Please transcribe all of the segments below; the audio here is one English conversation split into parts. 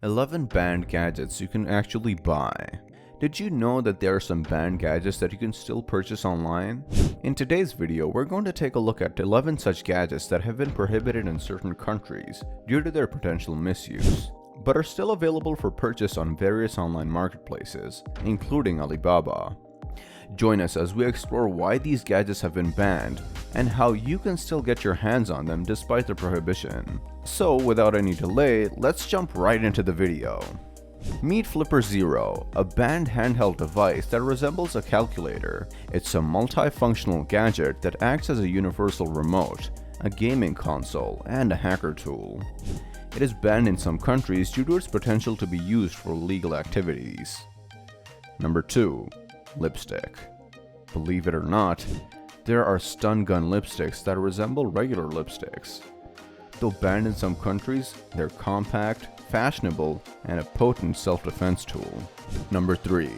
11 banned gadgets you can actually buy. Did you know that there are some banned gadgets that you can still purchase online? In today's video, we're going to take a look at 11 such gadgets that have been prohibited in certain countries due to their potential misuse, but are still available for purchase on various online marketplaces, including Alibaba. Join us as we explore why these gadgets have been banned and how you can still get your hands on them despite the prohibition. So without any delay, let's jump right into the video. Meet Flipper Zero, a banned handheld device that resembles a calculator. It's a multifunctional gadget that acts as a universal remote, a gaming console, and a hacker tool. It is banned in some countries due to its potential to be used for illegal activities. Number 2. Lipstick. Believe it or not, there are stun gun lipsticks that resemble regular lipsticks. Though banned in some countries, they're compact, fashionable, and a potent self-defense tool. Number 3.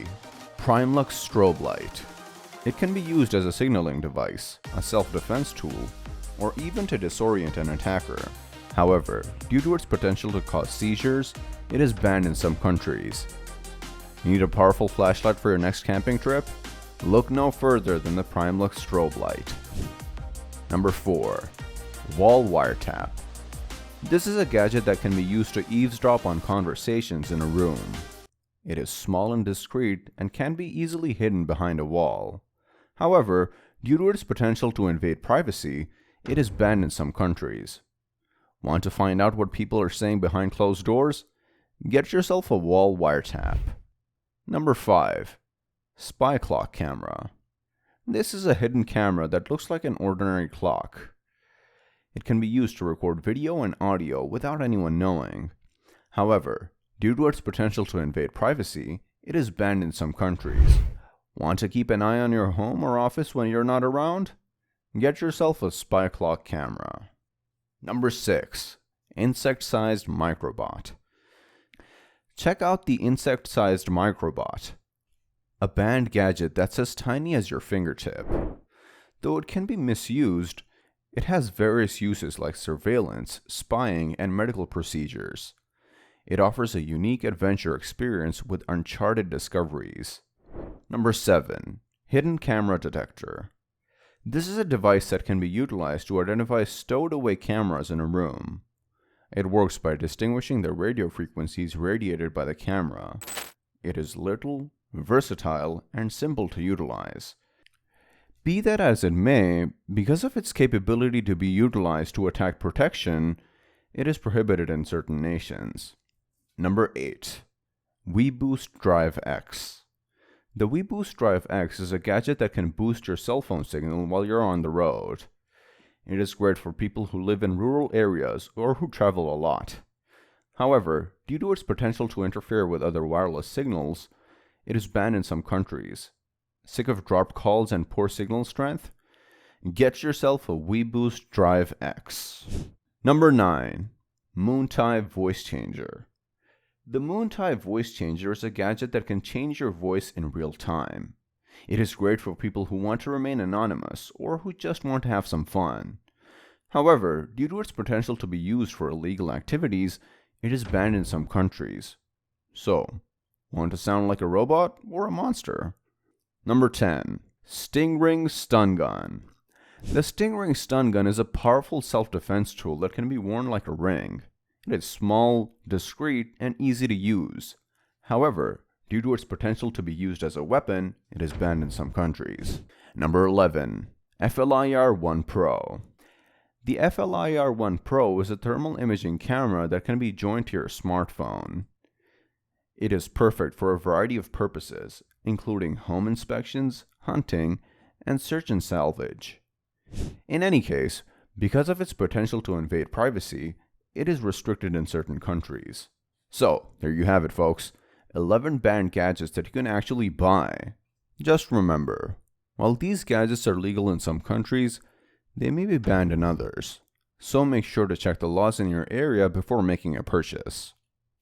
PrimeLux Strobe Light. It can be used as a signaling device, a self-defense tool, or even to disorient an attacker. However, due to its potential to cause seizures, it is banned in some countries. Need a powerful flashlight for your next camping trip? Look no further than the PrimeLux Strobe Light. Number 4. Wall Wiretap. This is a gadget that can be used to eavesdrop on conversations in a room. It is small and discreet and can be easily hidden behind a wall. However, due to its potential to invade privacy, it is banned in some countries. Want to find out what people are saying behind closed doors? Get yourself a wall wiretap. Number 5. Spy Clock Camera. This is a hidden camera that looks like an ordinary clock. It can be used to record video and audio without anyone knowing. However, due to its potential to invade privacy, it is banned in some countries. Want to keep an eye on your home or office when you're not around? Get yourself a spy clock camera. Number 6. Insect-sized microbot. Check out the insect-sized microbot, a banned gadget that's as tiny as your fingertip. Though it can be misused, it has various uses like surveillance, spying, and medical procedures. It offers a unique adventure experience with uncharted discoveries. Number 7. Hidden Camera Detector. This is a device that can be utilized to identify stowed away cameras in a room. It works by distinguishing the radio frequencies radiated by the camera. It is little, versatile, and simple to utilize. Be that as it may, because of its capability to be utilized to attack protection, it is prohibited in certain nations. Number 8. WeBoost Drive X. The WeBoost Drive X is a gadget that can boost your cell phone signal while you're on the road. It is great for people who live in rural areas or who travel a lot. However, due to its potential to interfere with other wireless signals, it is banned in some countries. Sick of dropped calls and poor signal strength? Get yourself a WeBoost Drive X. Number 9. Moontie Voice Changer. The Moontie Voice Changer is a gadget that can change your voice in real time. It is great for people who want to remain anonymous or who just want to have some fun. However, due to its potential to be used for illegal activities, it is banned in some countries. So, want to sound like a robot or a monster? Number 10. Stingray Stun Gun. The Stingray Stun Gun is a powerful self-defense tool that can be worn like a ring. It is small, discreet, and easy to use. However, due to its potential to be used as a weapon, it is banned in some countries. Number 11. FLIR-1 Pro. The FLIR-1 Pro is a thermal imaging camera that can be joined to your smartphone. It is perfect for a variety of purposes, including home inspections, hunting, and search and salvage. In any case, because of its potential to invade privacy, it is restricted in certain countries. So, there you have it, folks. 11 banned gadgets that you can actually buy. Just remember, while these gadgets are legal in some countries, they may be banned in others. So make sure to check the laws in your area before making a purchase.